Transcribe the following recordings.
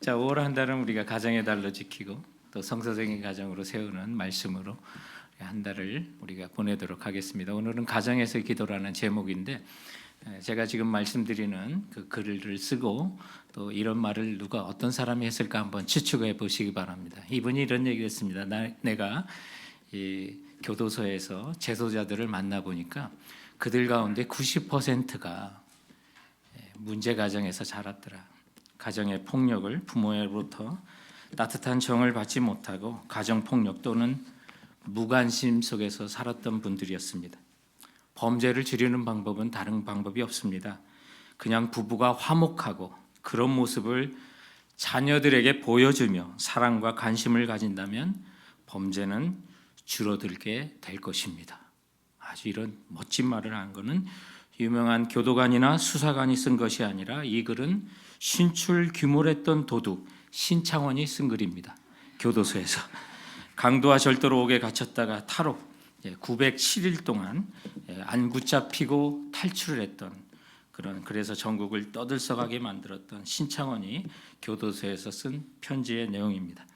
자, 5월 한 달은 우리가 가정의 달로 지키고 또 성서적인 가정으로 세우는 말씀으로 한 달을 우리가 보내도록 하겠습니다. 오늘은 가정에서 기도라는 제목인데 제가 지금 말씀드리는 그 글을 쓰고 또 이런 말을 누가 어떤 사람이 했을까 한번 추측해 보시기 바랍니다. 이분이 이런 얘기를 했습니다. 내가 이 교도소에서 재소자들을 만나 보니까 그들 가운데 90%가 문제 가정에서 자랐더라. 가정의 폭력을 부모로부터 따뜻한 정을 받지 못하고 가정 폭력 또는 무관심 속에서 살았던 분들이었습니다. 범죄를 줄이는 방법은 다른 방법이 없습니다. 그냥 부부가 화목하고 그런 모습을 자녀들에게 보여주며 사랑과 관심을 가진다면 범죄는 줄어들게 될 것입니다. 아주 이런 멋진 말을 한 것은 유명한 교도관이나 수사관이 쓴 것이 아니라 이 글은 신출 귀몰했던 도둑 신창원이 쓴 글입니다. 교도소에서 강도와 절도로 옥에 갇혔다가 탈옥 907일 동안 안 붙잡히고 탈출을 했던 그래서 전국을 떠들썩하게 만들었던 신창원이 교도소에서 쓴 편지의 내용입니다.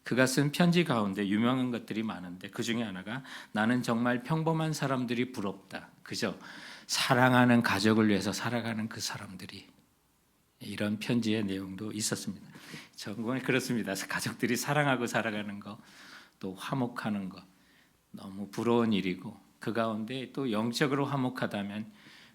그가 쓴 편지 가운데 유명한 것들이 많은데 그 중에 하나가 나는 정말 평범한 사람들이 부럽다. 그저 사랑하는 가족을 위해서 살아가는 그 사람들이, 이런 편지의 내용도 있었습니다. 정말 그렇습니다. 가족들이 사랑하고 살아가는 거, 또 화목하는 거 너무 부러운 일이고 그 가운데 또 영적으로 화목하다면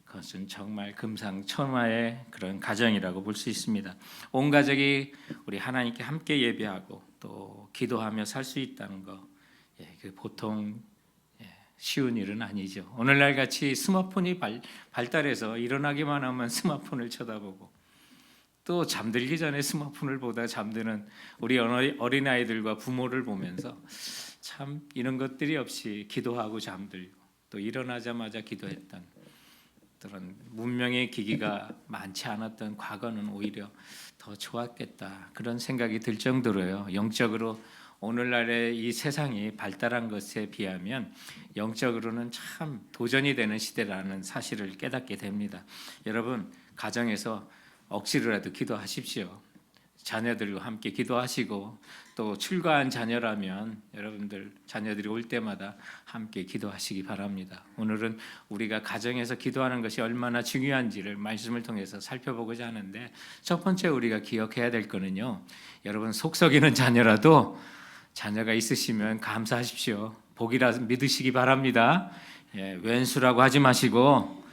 그것은 정말 금상첨화의 그런 가정이라고 볼 수 있습니다. 온 가족이 우리 하나님께 함께 예배하고 또 기도하며 살 수 있다는 거, 그 보통 쉬운 일은 아니죠. 오늘날 같이 스마트폰이 발달해서 일어나기만 하면 스마트폰을 쳐다보고 또 잠들기 전에 스마트폰을 보다 잠드는 우리 어린아이들과 부모를 보면서 참 이런 것들이 없이 기도하고 잠들고 또 일어나자마자 기도했던 그런 문명의 기기가 많지 않았던 과거는 오히려 더 좋았겠다, 그런 생각이 들 정도로요. 영적으로 오늘날의 이 세상이 발달한 것에 비하면 영적으로는 참 도전이 되는 시대라는 사실을 깨닫게 됩니다. 여러분, 가정에서 억지로라도 기도하십시오. 자녀들과 함께 기도하시고 또 출가한 자녀라면 여러분들 자녀들이 올 때마다 함께 기도하시기 바랍니다. 오늘은 우리가 가정에서 기도하는 것이 얼마나 중요한지를 말씀을 통해서 살펴보고자 하는데, 첫 번째 우리가 기억해야 될 거는요, 여러분 속썩이는 자녀라도 자녀가 있으시면 감사하십시오. 복이라 믿으시기 바랍니다. 왼수라고 하지 마시고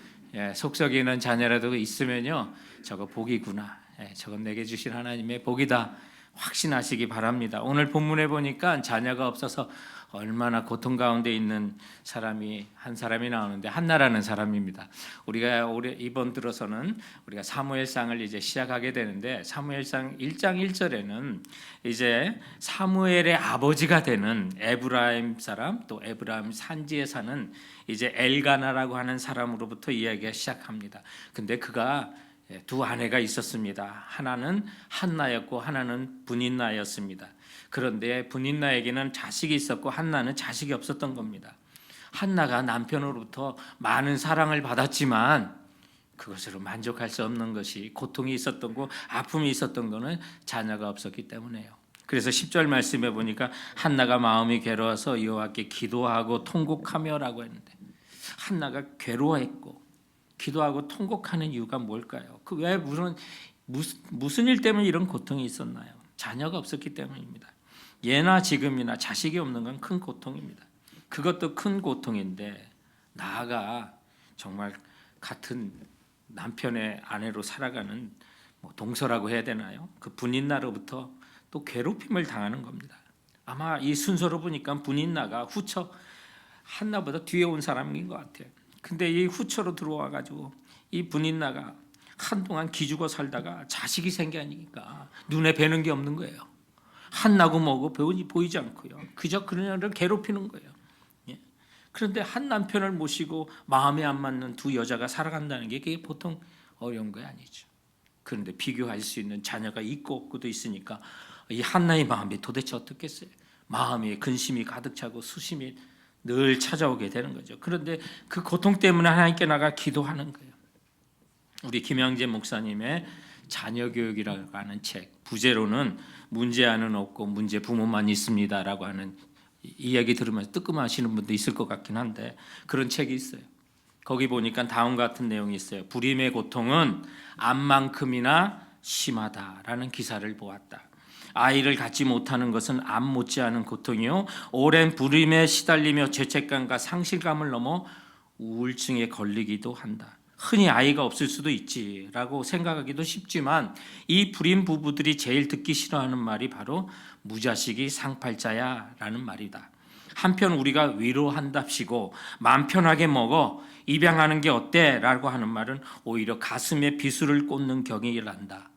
속썩이는 자녀라도 있으면요, 저거 복이구나, 저건 내게 주신 하나님의 복이다 확신하시기 바랍니다. 오늘 본문에 보니까 자녀가 없어서 얼마나 고통 가운데 있는 사람이 한 사람이 나오는데 한나라는 사람입니다. 우리가 이번 들어서는 우리가 사무엘상을 이제 시작하게 되는데 사무엘상 1장 1절에는 이제 사무엘의 아버지가 되는 에브라임 사람, 또 에브라임 산지에 사는 이제 엘가나라고 하는 사람으로부터 이야기가 시작합니다. 근데 그가 두 아내가 있었습니다. 하나는 한나였고 하나는 분인나였습니다. 그런데 분인나에게는 자식이 있었고 한나는 자식이 없었던 겁니다. 한나가 남편으로부터 많은 사랑을 받았지만 그것으로 만족할 수 없는 것이, 고통이 있었던 거, 아픔이 있었던 거는 자녀가 없었기 때문에요. 그래서 10절 말씀에 보니까 한나가 마음이 괴로워서 여호와께 기도하고 통곡하며라고 했는데, 한나가 괴로워했고 기도하고 통곡하는 이유가 뭘까요? 그 왜 무슨 일 때문에 이런 고통이 있었나요? 자녀가 없었기 때문입니다. 예나 지금이나 자식이 없는 건 큰 고통입니다. 그것도 큰 고통인데 나아가 정말 같은 남편의 아내로 살아가는 동서라고 해야 되나요? 그 분인나로부터 또 괴롭힘을 당하는 겁니다. 아마 이 순서로 보니까 분인나가 후처 한나보다 뒤에 온 사람인 것 같아요. 근데 이 후처로 들어와 가지고 이 분인나가 한동안 기죽어 살다가 자식이 생기니까 눈에 뵈는 게 없는 거예요. 한나고 뭐고 보이지 않고요. 그저 그녀를 괴롭히는 거예요. 그런데 한 남편을 모시고 마음에 안 맞는 두 여자가 살아간다는 게 그게 보통 어려운 거 아니죠. 그런데 비교할 수 있는 자녀가 있고 없고도 있으니까 이 한나의 마음이 도대체 어떻겠어요? 마음에 근심이 가득 차고 수심이 늘 찾아오게 되는 거죠. 그런데 그 고통 때문에 하나님께 나가 기도하는 거예요. 우리 김영재 목사님의 자녀 교육이라고 하는 책, 부제로는 문제아는 없고 문제 부모만 있습니다라고 하는 이야기 들으면서 뜨끔하시는 분도 있을 것 같긴 한데 그런 책이 있어요. 거기 보니까 다음과 같은 내용이 있어요. 불임의 고통은 암만큼이나 심하다라는 기사를 보았다. 아이를 갖지 못하는 것은 암 못지않은 고통이요, 오랜 불임에 시달리며 죄책감과 상실감을 넘어 우울증에 걸리기도 한다. 흔히 아이가 없을 수도 있지라고 생각하기도 쉽지만 이 불임 부부들이 제일 듣기 싫어하는 말이 바로 무자식이 상팔자야라는 말이다. 한편 우리가 위로한답시고 마음 편하게 먹어 입양하는 게 어때? 라고 하는 말은 오히려 가슴에 비수를 꽂는 격이란다.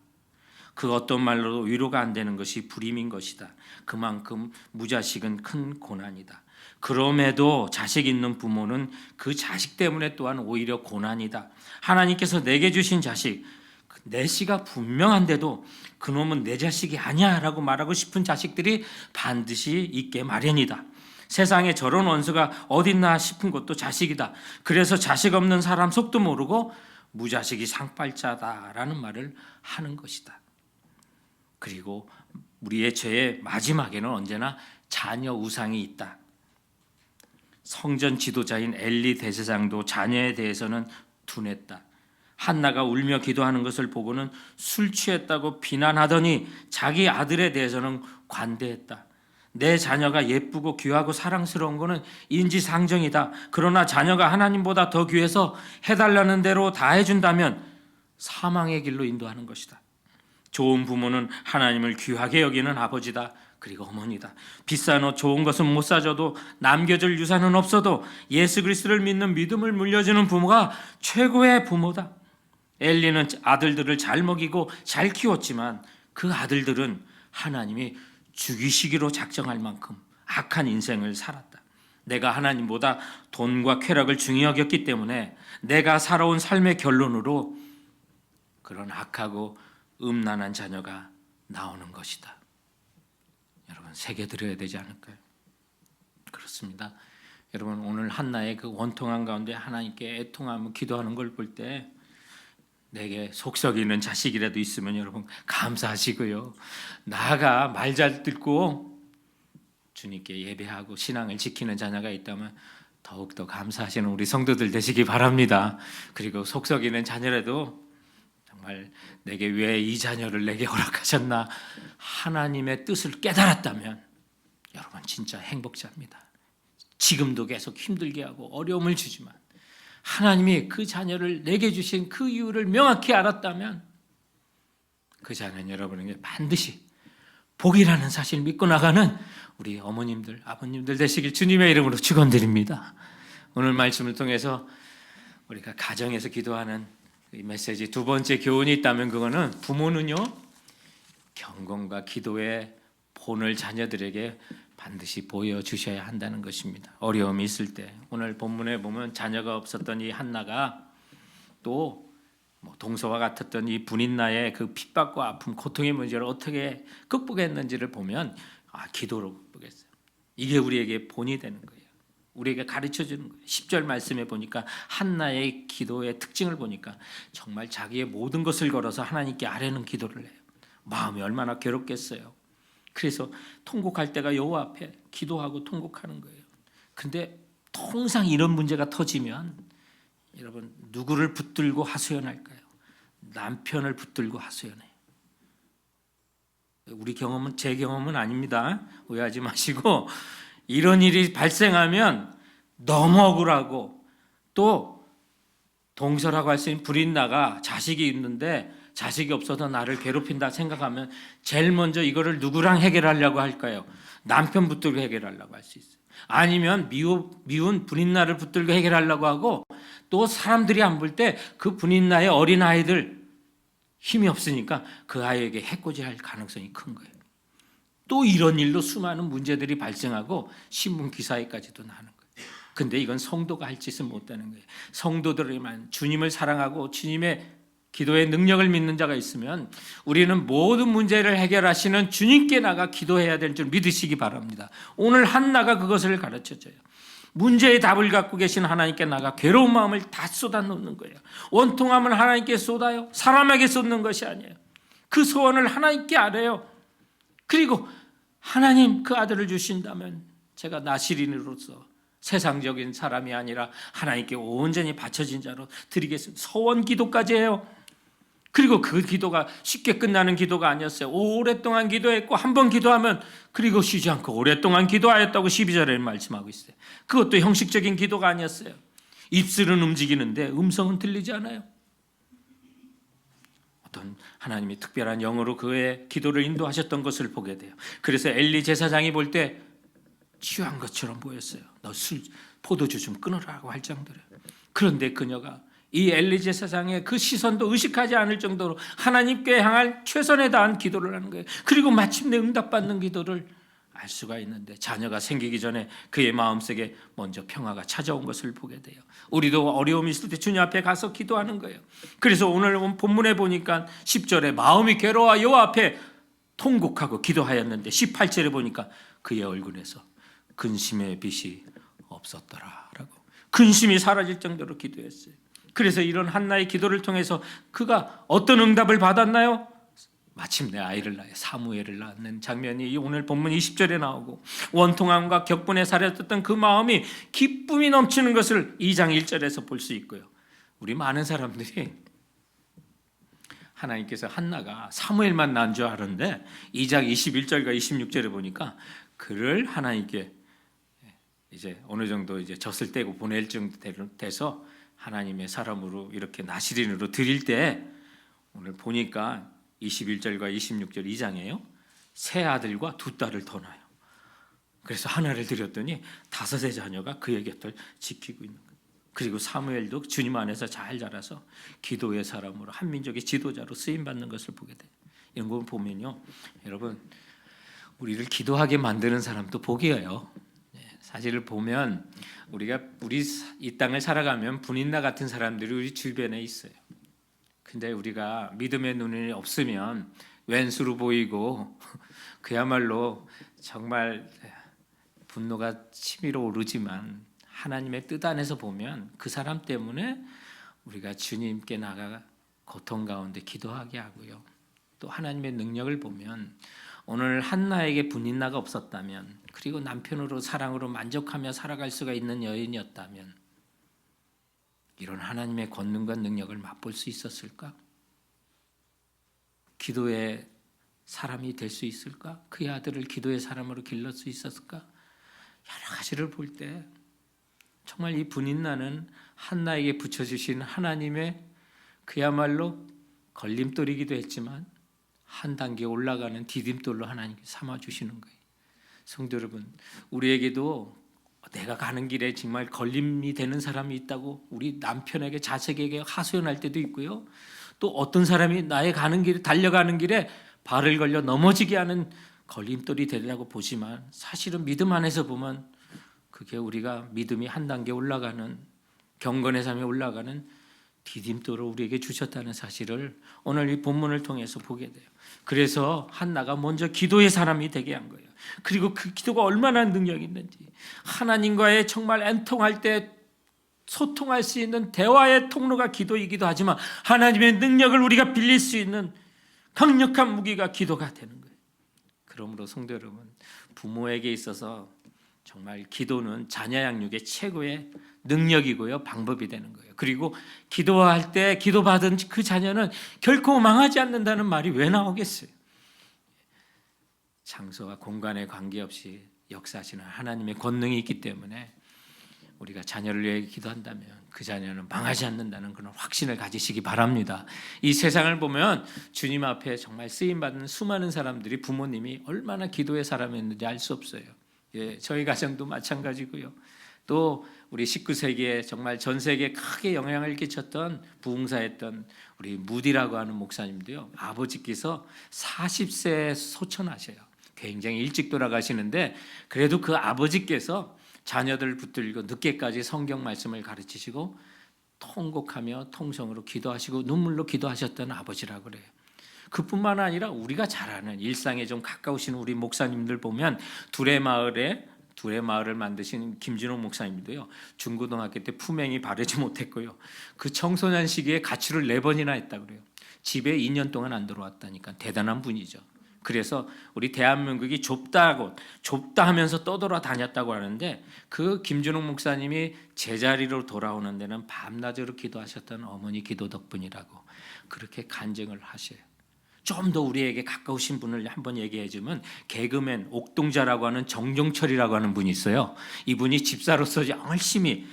그 어떤 말로도 위로가 안 되는 것이 불임인 것이다. 그만큼 무자식은 큰 고난이다. 그럼에도 자식 있는 부모는 그 자식 때문에 또한 오히려 고난이다. 하나님께서 내게 주신 자식, 내 씨가 분명한데도 그놈은 내 자식이 아니야 라고 말하고 싶은 자식들이 반드시 있게 마련이다. 세상에 저런 원수가 어딨나 싶은 것도 자식이다. 그래서 자식 없는 사람 속도 모르고 무자식이 상팔자다라는 말을 하는 것이다. 그리고 우리의 죄의 마지막에는 언제나 자녀 우상이 있다. 성전 지도자인 엘리 대제사장도 자녀에 대해서는 둔했다. 한나가 울며 기도하는 것을 보고는 술 취했다고 비난하더니 자기 아들에 대해서는 관대했다. 내 자녀가 예쁘고 귀하고 사랑스러운 것은 인지상정이다. 그러나 자녀가 하나님보다 더 귀해서 해달라는 대로 다 해준다면 사망의 길로 인도하는 것이다. 좋은 부모는 하나님을 귀하게 여기는 아버지다. 그리고 어머니다. 비싼 옷 좋은 것은 못 사줘도 남겨줄 유산은 없어도 예수 그리스도를 믿는 믿음을 물려주는 부모가 최고의 부모다. 엘리는 아들들을 잘 먹이고 잘 키웠지만 그 아들들은 하나님이 죽이시기로 작정할 만큼 악한 인생을 살았다. 내가 하나님보다 돈과 쾌락을 중히 여겼기 때문에 내가 살아온 삶의 결론으로 그런 악하고 음란한 자녀가 나오는 것이다. 여러분 새겨드려야 되지 않을까요? 그렇습니다. 여러분 오늘 한나의 그 원통한 가운데 하나님께 애통하며 기도하는 걸 볼 때 내게 속썩이는 자식이라도 있으면 여러분 감사하시고요. 나아가 말 잘 듣고 주님께 예배하고 신앙을 지키는 자녀가 있다면 더욱더 감사하시는 우리 성도들 되시기 바랍니다. 그리고 속썩이는 자녀라도 정말 내게 왜 이 자녀를 내게 허락하셨나 하나님의 뜻을 깨달았다면 여러분 진짜 행복자입니다. 지금도 계속 힘들게 하고 어려움을 주지만 하나님이 그 자녀를 내게 주신 그 이유를 명확히 알았다면 그 자녀는 여러분에게 반드시 복이라는 사실을 믿고 나가는 우리 어머님들, 아버님들 되시길 주님의 이름으로 축원드립니다. 오늘 말씀을 통해서 우리가 가정에서 기도하는 이 메시지 두 번째 교훈이 있다면 그거는 부모는요 경건과 기도의 본을 자녀들에게 반드시 보여주셔야 한다는 것입니다. 어려움이 있을 때 오늘 본문에 보면 자녀가 없었던 이 한나가 또 동서와 같았던 이 분인나의 그 핍박과 아픔, 고통의 문제를 어떻게 극복했는지를 보면 기도로 극복했어요. 이게 우리에게 본이 되는 거예요. 우리에게 가르쳐주는 거예요. 10절 말씀에 보니까 한나의 기도의 특징을 보니까 정말 자기의 모든 것을 걸어서 하나님께 아뢰는 기도를 해요. 마음이 얼마나 괴롭겠어요. 그래서 통곡할 때가 여호와 앞에 기도하고 통곡하는 거예요. 근데 통상 이런 문제가 터지면 여러분 누구를 붙들고 하소연할까요? 남편을 붙들고 하소연해요. 우리 경험은 제 경험은 아닙니다. 오해하지 마시고 이런 일이 발생하면 너무 억울하고 또 동서라고 할 수 있는 불인나가 자식이 있는데 자식이 없어서 나를 괴롭힌다 생각하면 제일 먼저 이거를 누구랑 해결하려고 할까요? 남편 붙들고 해결하려고 할 수 있어요. 아니면 미운 분인나를 붙들고 해결하려고 하고 또 사람들이 안 볼 때 그 분인나의 어린 아이들 힘이 없으니까 그 아이에게 해코지할 가능성이 큰 거예요. 또 이런 일로 수많은 문제들이 발생하고 신문 기사에까지도 나는 거예요. 근데 이건 성도가 할 짓은 못하는 거예요. 성도들에만 주님을 사랑하고 주님의 기도의 능력을 믿는 자가 있으면 우리는 모든 문제를 해결하시는 주님께 나가 기도해야 될 줄 믿으시기 바랍니다. 오늘 한나가 그것을 가르쳐줘요. 문제의 답을 갖고 계신 하나님께 나가 괴로운 마음을 다 쏟아놓는 거예요. 원통함을 하나님께 쏟아요. 사람에게 쏟는 것이 아니에요. 그 소원을 하나님께 아뢰요. 그리고 하나님 그 아들을 주신다면 제가 나시린으로서 세상적인 사람이 아니라 하나님께 온전히 바쳐진 자로 드리겠습니다. 소원 기도까지 해요. 그리고 그 기도가 쉽게 끝나는 기도가 아니었어요. 오랫동안 기도했고 한 번 기도하면 그리고 쉬지 않고 오랫동안 기도하였다고 12절에 말씀하고 있어요. 그것도 형식적인 기도가 아니었어요. 입술은 움직이는데 음성은 들리지 않아요. 어떤 하나님이 특별한 영으로 그의 기도를 인도하셨던 것을 보게 돼요. 그래서 엘리 제사장이 볼 때 취한 것처럼 보였어요. 너 포도주 좀 끊으라고 할 정도로. 그런데 그녀가 이 엘리 제사장의 그 시선도 의식하지 않을 정도로 하나님께 향할 최선에 다한 기도를 하는 거예요. 그리고 마침내 응답받는 기도를 알 수가 있는데 자녀가 생기기 전에 그의 마음속에 먼저 평화가 찾아온 것을 보게 돼요. 우리도 어려움이 있을 때 주님 앞에 가서 기도하는 거예요. 그래서 오늘 본문에 보니까 10절에 마음이 괴로워 여호와 앞에 통곡하고 기도하였는데 18절에 보니까 그의 얼굴에서 근심의 빛이 없었더라라고. 근심이 사라질 정도로 기도했어요. 그래서 이런 한나의 기도를 통해서 그가 어떤 응답을 받았나요? 마침내 아이를 낳아 사무엘을 낳는 장면이 오늘 본문 20절에 나오고 원통함과 격분에 사려졌던 그 마음이 기쁨이 넘치는 것을 2장 1절에서 볼 수 있고요. 우리 많은 사람들이 하나님께서 한나가 사무엘만 낳은 줄 아는데 2장 21절과 26절에 보니까 그를 하나님께 이제 어느 정도 이제 젖을 떼고 보낼 정도 돼서 하나님의 사람으로 이렇게 나시린으로 드릴 때 오늘 보니까 21절과 26절 2장이에요. 세 아들과 두 딸을 더 낳아요. 그래서 하나를 드렸더니 다섯의 자녀가 그의 곁을 지키고 있는 거예요. 그리고 사무엘도 주님 안에서 잘 자라서 기도의 사람으로 한민족의 지도자로 쓰임받는 것을 보게 돼요. 이런 걸 보면요, 여러분 우리를 기도하게 만드는 사람도 복이에요. 사실을 보면 우리 이 땅을 살아가면 분인나 같은 사람들이 우리 주변에 있어요. 근데 우리가 믿음의 눈이 없으면 왼수로 보이고 그야말로 정말 분노가 치밀어 오르지만 하나님의 뜻 안에서 보면 그 사람 때문에 우리가 주님께 나가 고통 가운데 기도하게 하고요. 또 하나님의 능력을 보면 오늘 한나에게 분인나가 없었다면 그리고 남편으로 사랑으로 만족하며 살아갈 수가 있는 여인이었다면 이런 하나님의 권능과 능력을 맛볼 수 있었을까? 기도의 사람이 될 수 있을까? 그의 아들을 기도의 사람으로 길러 수 있었을까? 여러 가지를 볼 때 정말 이 분인나는 한나에게 붙여주신 하나님의 그야말로 걸림돌이기도 했지만 한 단계 올라가는 디딤돌로 하나님께 삼아주시는 거예요. 성도 여러분, 우리에게도 내가 가는 길에 정말 걸림이 되는 사람이 있다고 우리 남편에게 자식에게 하소연할 때도 있고요. 또 어떤 사람이 나의 가는 길에 달려가는 길에 발을 걸려 넘어지게 하는 걸림돌이 되려고 보지만 사실은 믿음 안에서 보면 그게 우리가 믿음이 한 단계 올라가는 경건의 삶에 올라가는 디딤돌을 우리에게 주셨다는 사실을 오늘 이 본문을 통해서 보게 돼요. 그래서 한나가 먼저 기도의 사람이 되게 한 거예요. 그리고 그 기도가 얼마나 능력이 있는지 하나님과의 정말 애통할 때 소통할 수 있는 대화의 통로가 기도이기도 하지만 하나님의 능력을 우리가 빌릴 수 있는 강력한 무기가 기도가 되는 거예요. 그러므로 성도 여러분, 부모에게 있어서 정말 기도는 자녀 양육의 최고의 능력이고요, 방법이 되는 거예요. 그리고 기도할 때 기도받은 그 자녀는 결코 망하지 않는다는 말이 왜 나오겠어요? 장소와 공간에 관계없이 역사하시는 하나님의 권능이 있기 때문에 우리가 자녀를 위해 기도한다면 그 자녀는 망하지 않는다는 그런 확신을 가지시기 바랍니다. 이 세상을 보면 주님 앞에 정말 쓰임받는 수많은 사람들이 부모님이 얼마나 기도의 사람이었는지 알 수 없어요. 예, 저희 가정도 마찬가지고요. 또 우리 19세기에 정말 전 세계에 크게 영향을 끼쳤던 부흥사였던 우리 무디라고 하는 목사님도요. 아버지께서 40세에 소천하셔요. 굉장히 일찍 돌아가시는데 그래도 그 아버지께서 자녀들 붙들고 늦게까지 성경 말씀을 가르치시고 통곡하며 통성으로 기도하시고 눈물로 기도하셨던 아버지라고 그래요. 그뿐만 아니라 우리가 잘 아는 일상에 좀 가까우신 우리 목사님들 보면 두레마을에 둘의 마을을 만드신 김진호 목사님도요. 중고등학교 때 품행이 바르지 못했고요. 그 청소년 시기에 가출을 4번이나 했다 그래요. 집에 2년 동안 안 들어왔다니까 대단한 분이죠. 그래서 우리 대한민국이 좁다 하면서 떠돌아다녔다고 하는데 그 김준홍 목사님이 제자리로 돌아오는 데는 밤낮으로 기도하셨던 어머니 기도 덕분이라고 그렇게 간증을 하셔요. 좀 더 우리에게 가까우신 분을 한번 얘기해 주면 개그맨 옥동자라고 하는 정종철이라고 하는 분이 있어요. 이분이 집사로서 열심히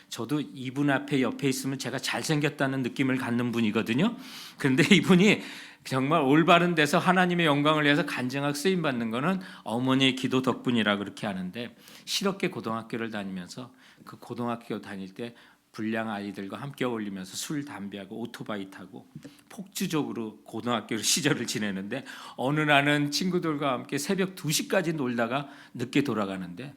저도 이분 옆에 있으면 제가 잘생겼다는 느낌을 갖는 분이거든요. 그런데 이분이 정말 올바른 데서 하나님의 영광을 위해서 간증하고 쓰임 받는 거는 어머니의 기도 덕분이라 그렇게 하는데 실업계 고등학교를 다니면서 그 고등학교 다닐 때 불량 아이들과 함께 어울리면서 술, 담배하고 오토바이 타고 폭주적으로 고등학교 시절을 지내는데 어느 날은 친구들과 함께 새벽 2시까지 놀다가 늦게 돌아가는데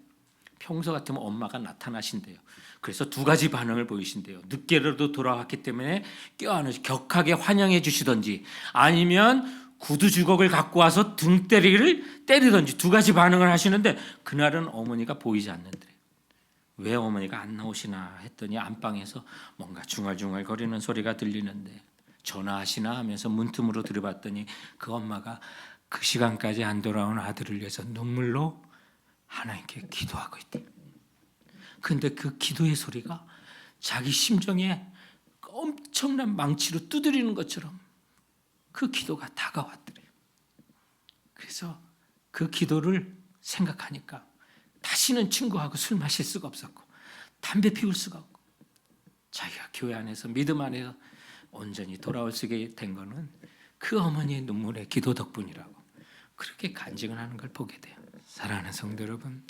평소 같으면 엄마가 나타나신대요. 그래서 2가지 반응을 보이신대요. 늦게라도 돌아왔기 때문에 껴안으시 격하게 환영해 주시던지 아니면 구두 주걱을 갖고 와서 등 때리던지 2가지 반응을 하시는데 그날은 어머니가 보이지 않는데 왜 어머니가 안 나오시나 했더니 안방에서 뭔가 중얼중얼 거리는 소리가 들리는데 전화하시나 하면서 문틈으로 들어봤더니 그 엄마가 그 시간까지 안 돌아온 아들을 위해서 눈물로 하나님께 기도하고 있대. 근데 그 기도의 소리가 자기 심정에 엄청난 망치로 두드리는 것처럼 그 기도가 다가왔더래요. 그래서 그 기도를 생각하니까 다시는 친구하고 술 마실 수가 없었고 담배 피울 수가 없고 자기가 교회 안에서 믿음 안에서 온전히 돌아올 수 있게 된 거는 그 어머니의 눈물의 기도 덕분이라고 그렇게 간증을 하는 걸 보게 돼요. 사랑하는 성도 여러분,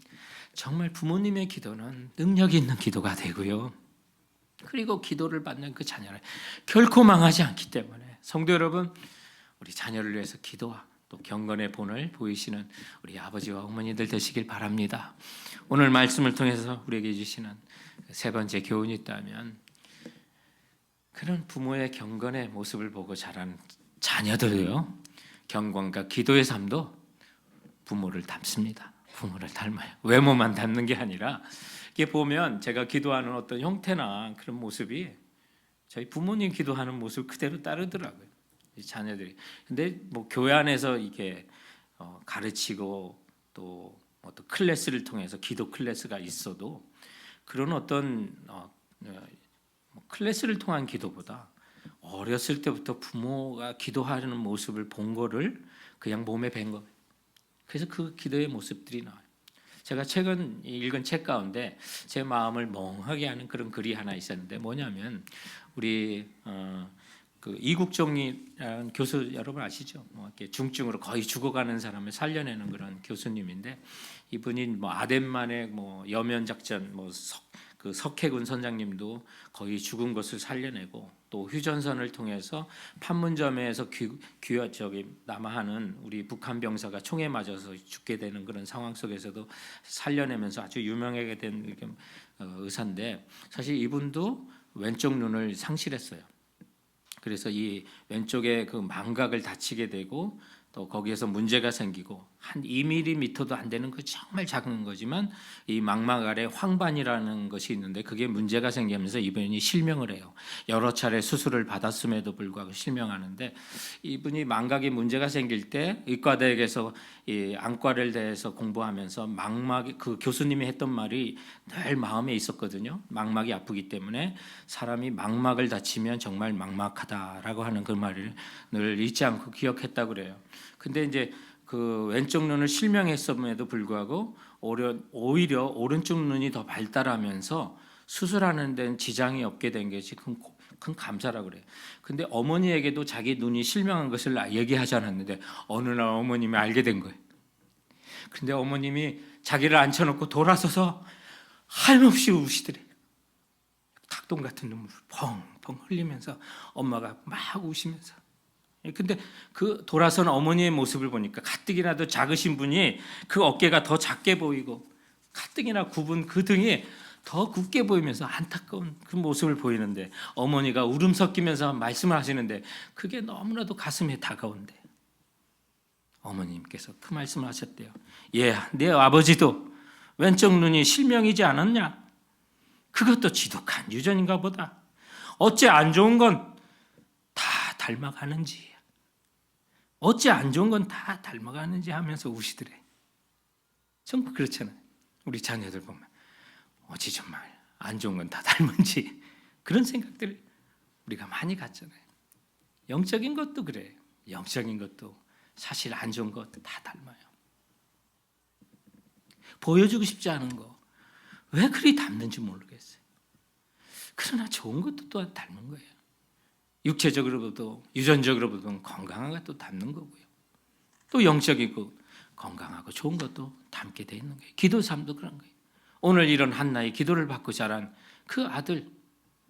정말 부모님의 기도는 능력 있는 기도가 되고요. 그리고 기도를 받는 그 자녀를 결코 망하지 않기 때문에 성도 여러분, 우리 자녀를 위해서 기도와 또 경건의 본을 보이시는 우리 아버지와 어머니들 되시길 바랍니다. 오늘 말씀을 통해서 우리에게 주시는 3번째 교훈이 있다면 그런 부모의 경건의 모습을 보고 자란 자녀들도요. 경건과 기도의 삶도 부모를 닮습니다. 부모를 닮아요. 외모만 닮는 게 아니라 이게 보면 제가 기도하는 어떤 형태나 그런 모습이 저희 부모님 기도하는 모습 그대로 따르더라고요. 이 자녀들이. 근데 뭐 교회 안에서 이게 가르치고 또 어떤 클래스를 통해서 기도 클래스가 있어도 그런 어떤 클래스를 통한 기도보다 어렸을 때부터 부모가 기도하는 모습을 본 거를 그냥 몸에 밴 거예요. 그래서 그 기도의 모습들이 나와요. 제가 최근 읽은 책 가운데 제 마음을 멍하게 하는 그런 글이 하나 있었는데 뭐냐면 우리 그 이국종이라는 교수 여러분 아시죠? 뭐 이렇게 중증으로 거의 죽어가는 사람을 살려내는 그런 교수님인데 이분이 뭐 아덴만의 뭐 여면 작전 그 석해군 선장님도 거의 죽은 것을 살려내고 또 휴전선을 통해서 판문점에서 남하하는 우리 북한 병사가 총에 맞아서 죽게 되는 그런 상황 속에서도 살려내면서 아주 유명하게 된 의사인데 사실 이분도 왼쪽 눈을 상실했어요. 그래서 이 왼쪽에 그 망각을 다치게 되고 또 거기에서 문제가 생기고 한 2mm도 안 되는 그 정말 작은 거지만 이 망막 아래 황반이라는 것이 있는데 그게 문제가 생기면서 이분이 실명을 해요. 여러 차례 수술을 받았음에도 불구하고 실명하는데 이분이 망각에 문제가 생길 때 의과대학에서 이 안과를 대해서 공부하면서 망막이 그 교수님이 했던 말이 늘 마음에 있었거든요. 망막이 아프기 때문에 사람이 망막을 다치면 정말 막막하다라고 하는 그 말을 늘 잊지 않고 기억했다고 그래요. 근데 이제 그 왼쪽 눈을 실명했음에도 불구하고 오히려 오른쪽 눈이 더 발달하면서 수술하는 데는 지장이 없게 된 것이 큰 감사라고 그래요. 근데 어머니에게도 자기 눈이 실명한 것을 얘기하지 않았는데 어느 날 어머님이 알게 된 거예요. 근데 어머님이 자기를 앉혀놓고 돌아서서 한없이 우시더래요. 닭똥 같은 눈물을 펑펑 흘리면서 엄마가 막 우시면서 근데 그 돌아선 어머니의 모습을 보니까 가뜩이나도 작으신 분이 그 어깨가 더 작게 보이고 가뜩이나 굽은 그 등이 더 굽게 보이면서 안타까운 그 모습을 보이는데 어머니가 울음 섞이면서 말씀을 하시는데 그게 너무나도 가슴에 다가온대. 어머님께서 그 말씀을 하셨대요. 내 아버지도 왼쪽 눈이 실명이지 않았냐? 그것도 지독한 유전인가 보다. 어째 안 좋은 건 다 닮아가는지, 어째 안 좋은 건 다 닮아가는지 하면서 우시더래. 정말 그렇잖아요. 우리 자녀들 보면 어찌 정말 안 좋은 건 다 닮은지 그런 생각들을 우리가 많이 갖잖아요. 영적인 것도 그래요. 영적인 것도 사실 안 좋은 것 다 닮아요. 보여주고 싶지 않은 거 왜 그리 닮는지 모르겠어요. 그러나 좋은 것도 또한 닮은 거예요. 육체적으로도 유전적으로도 건강한 것도 닮는 거고요. 또 영적이고 건강하고 좋은 것도 닮게 돼 있는 거예요. 기도 삶도 그런 거예요. 오늘 이런 한나의 기도를 받고 자란 그 아들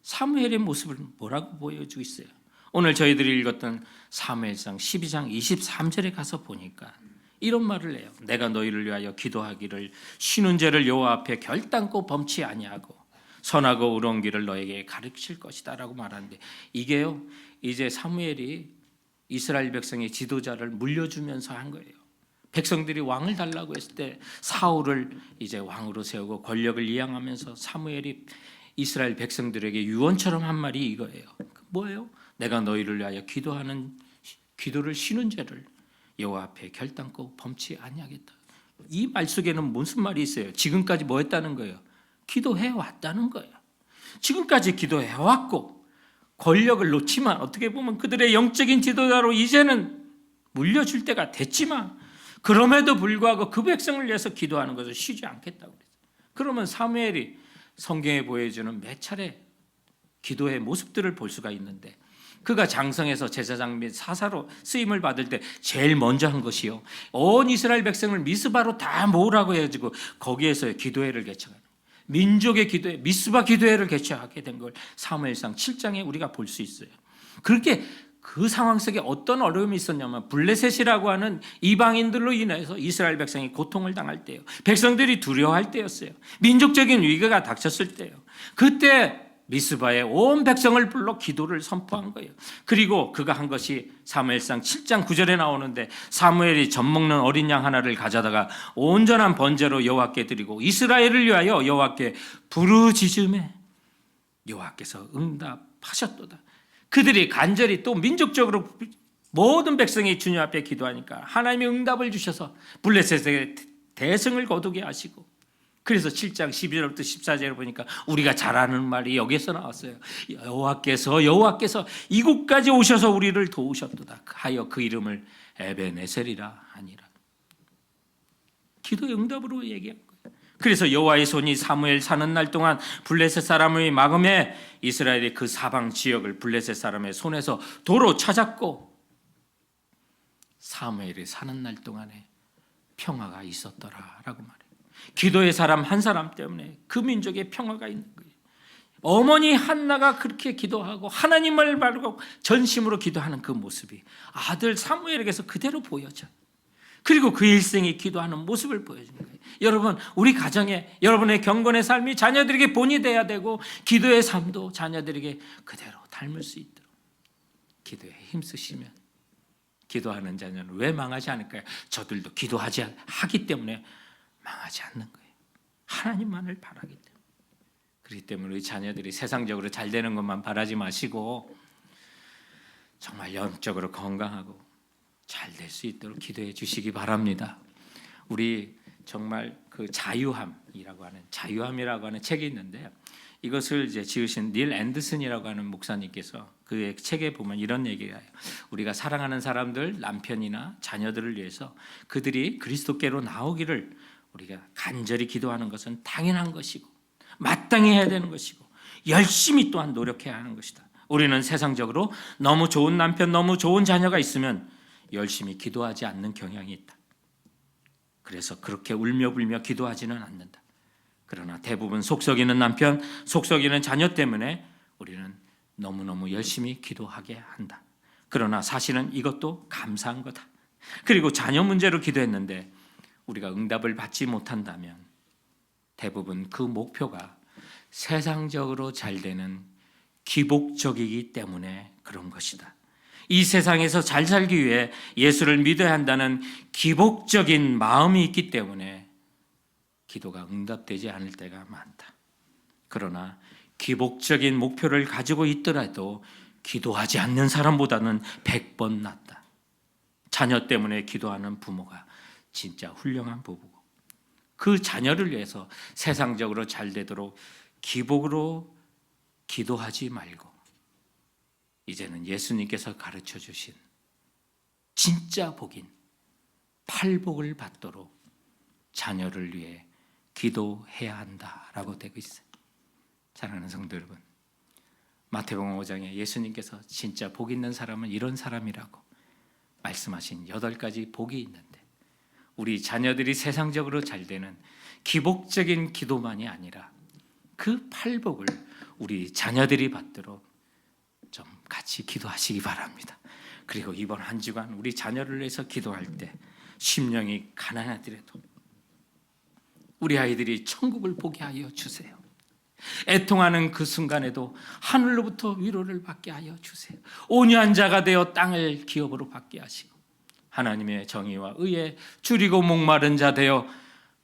사무엘의 모습을 뭐라고 보여주고 있어요. 오늘 저희들이 읽었던 사무엘상 12장 23절에 가서 보니까 이런 말을 해요. 내가 너희를 위하여 기도하기를 쉬는 죄를 여호와 앞에 결단코 범치 아니하고 선하고 의로운 길을 너에게 가르칠 것이다 라고 말하는데, 이게요 이제 사무엘이 이스라엘 백성의 지도자를 물려주면서 한 거예요. 백성들이 왕을 달라고 했을 때 사울을 이제 왕으로 세우고 권력을 이양하면서 사무엘이 이스라엘 백성들에게 유언처럼 한 말이 이거예요. 뭐예요? 내가 너희를 위하여 기도를 쉬는 죄를 여호와 앞에 결단코 범치 아니하겠다. 이 말 속에는 무슨 말이 있어요? 지금까지 뭐 했다는 거예요? 기도해 왔다는 거예요. 지금까지 기도해 왔고 권력을 놓지만 어떻게 보면 그들의 영적인 지도자로 이제는 물려줄 때가 됐지만 그럼에도 불구하고 그 백성을 위해서 기도하는 것을 쉬지 않겠다고 그랬어요. 그러면 사무엘이 성경에 보여주는 몇 차례 기도의 모습들을 볼 수가 있는데, 그가 장성에서 제사장 및 사사로 쓰임을 받을 때 제일 먼저 한 것이요, 온 이스라엘 백성을 미스바로 다 모으라고 해가지고 거기에서 기도회를 개최하는, 민족의 기도회, 미스바 기도회를 개최하게 된 걸 사무엘상 7장에 우리가 볼 수 있어요. 그렇게 그 상황 속에 어떤 어려움이 있었냐면 블레셋이라고 하는 이방인들로 인해서 이스라엘 백성이 고통을 당할 때요, 백성들이 두려워할 때였어요. 민족적인 위기가 닥쳤을 때요. 그때 미스바에 온 백성을 불러 기도를 선포한 거예요. 그리고 그가 한 것이 사무엘상 7장 9절에 나오는데, 사무엘이 젖 먹는 어린 양 하나를 가져다가 온전한 번제로 여호와께 드리고 이스라엘을 위하여 여호와께 부르짖음에 여호와께서 응답하셨도다. 그들이 간절히 또 민족적으로 모든 백성이 주님 앞에 기도하니까 하나님이 응답을 주셔서 블레셋의 대승을 거두게 하시고, 그래서 7장 12절부터 14절을 보니까 우리가 잘 아는 말이 여기에서 나왔어요. 여호와께서 이곳까지 오셔서 우리를 도우셨도다 하여 그 이름을 에베네셀이라 하니라. 기도의 응답으로 얘기한 거예요. 그래서 여호와의 손이 사무엘 사는 날 동안 블레셋 사람의 막음에 이스라엘의 그 사방 지역을 블레셋 사람의 손에서 도로 찾았고, 사무엘이 사는 날 동안에 평화가 있었더라라고 말해요. 기도의 사람 한 사람 때문에 그 민족의 평화가 있는 거예요. 어머니 한나가 그렇게 기도하고 하나님을 바르고 전심으로 기도하는 그 모습이 아들 사무엘에게서 그대로 보여져요. 그리고 그 일생이 기도하는 모습을 보여주는 거예요. 여러분, 우리 가정에 여러분의 경건의 삶이 자녀들에게 본이 돼야 되고, 기도의 삶도 자녀들에게 그대로 닮을 수 있도록 기도에 힘쓰시면 기도하는 자녀는 왜 망하지 않을까요? 저들도 하기 때문에 망하지 않는 거예요. 하나님만을 바라기 때문에. 그렇기 때문에 우리 자녀들이 세상적으로 잘 되는 것만 바라지 마시고 정말 영적으로 건강하고 잘 될 수 있도록 기도해 주시기 바랍니다. 우리 정말 그 자유함이라고 하는 책이 있는데, 이것을 이제 지으신 닐 앤더슨이라고 하는 목사님께서 그의 책에 보면 이런 얘기가 해요. 우리가 사랑하는 사람들, 남편이나 자녀들을 위해서 그들이 그리스도께로 나오기를 우리가 간절히 기도하는 것은 당연한 것이고 마땅히 해야 되는 것이고 열심히 또한 노력해야 하는 것이다. 우리는 세상적으로 너무 좋은 남편, 너무 좋은 자녀가 있으면 열심히 기도하지 않는 경향이 있다. 그래서 그렇게 울며불며 기도하지는 않는다. 그러나 대부분 속썩이는 남편, 속썩이는 자녀 때문에 우리는 너무너무 열심히 기도하게 한다. 그러나 사실은 이것도 감사한 거다. 그리고 자녀 문제로 기도했는데 우리가 응답을 받지 못한다면 대부분 그 목표가 세상적으로 잘 되는 기복적이기 때문에 그런 것이다. 이 세상에서 잘 살기 위해 예수를 믿어야 한다는 기복적인 마음이 있기 때문에 기도가 응답되지 않을 때가 많다. 그러나 기복적인 목표를 가지고 있더라도 기도하지 않는 사람보다는 100번 낫다. 자녀 때문에 기도하는 부모가 진짜 훌륭한 부부고, 그 자녀를 위해서 세상적으로 잘 되도록 기복으로 기도하지 말고 이제는 예수님께서 가르쳐 주신 진짜 복인 팔복을 받도록 자녀를 위해 기도해야 한다라고 되고 있어요. 사랑하는 성도 여러분, 마태복음 5장에 예수님께서 진짜 복 있는 사람은 이런 사람이라고 말씀하신 8가지 복이 있는데, 우리 자녀들이 세상적으로 잘 되는 기복적인 기도만이 아니라 그 팔복을 우리 자녀들이 받도록 좀 같이 기도하시기 바랍니다. 그리고 이번 한 주간 우리 자녀를 위해서 기도할 때 심령이 가난하더라도 우리 아이들이 천국을 보게 하여 주세요. 애통하는 그 순간에도 하늘로부터 위로를 받게 하여 주세요. 온유한 자가 되어 땅을 기업으로 받게 하시고, 하나님의 정의와 의에 줄이고 목마른 자 되어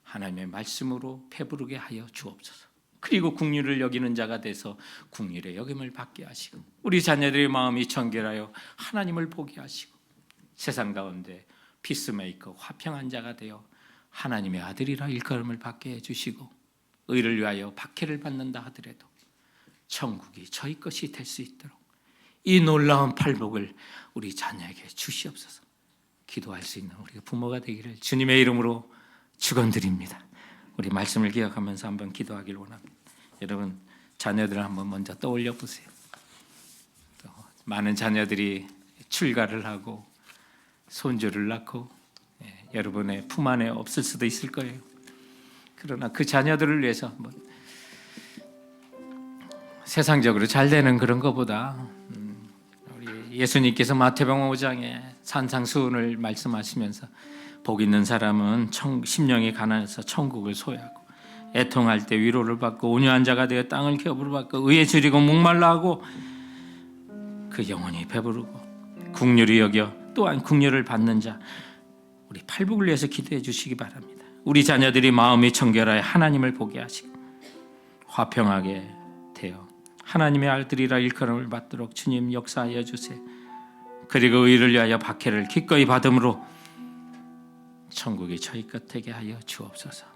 하나님의 말씀으로 배부르게 하여 주옵소서. 그리고 긍휼을 여기는 자가 돼서 긍휼의 여김을 받게 하시고, 우리 자녀들의 마음이 청결하여 하나님을 보게 하시고, 세상 가운데 피스메이커 화평한 자가 되어 하나님의 아들이라 일컬음을 받게 해주시고, 의를 위하여 박해를 받는다 하더라도 천국이 저희 것이 될 수 있도록 이 놀라운 팔복을 우리 자녀에게 주시옵소서. 기도할 수 있는 우리 부모가 되기를 주님의 이름으로 축원드립니다. 우리 말씀을 기억하면서 한번 기도하길 원합니다. 여러분, 자녀들을 한번 먼저 떠올려 보세요. 또 많은 자녀들이 출가를 하고 손주를 낳고 여러분의 품 안에 없을 수도 있을 거예요. 그러나 그 자녀들을 위해서 한번 세상적으로 잘 되는 그런 것보다 우리 예수님께서 마태복음 5장에 산상수훈을 말씀하시면서 복 있는 사람은 심령이 가난해서 천국을 소유하고, 애통할 때 위로를 받고, 온유한 자가 되어 땅을 기업으로 받고, 의에 줄이고 목말라 하고 그 영혼이 배부르고, 긍휼히 여겨 또한 긍휼을 받는 자, 우리 팔복을 위해서 기도해 주시기 바랍니다. 우리 자녀들이 마음이 청결하여 하나님을 보게 하시고 화평하게 되어 하나님의 아들이라 일컬음을 받도록 주님 역사하여 주세요. 그리고 의를 위하여 박해를 기꺼이 받음으로 천국이 저희 것 되게 하여 주옵소서.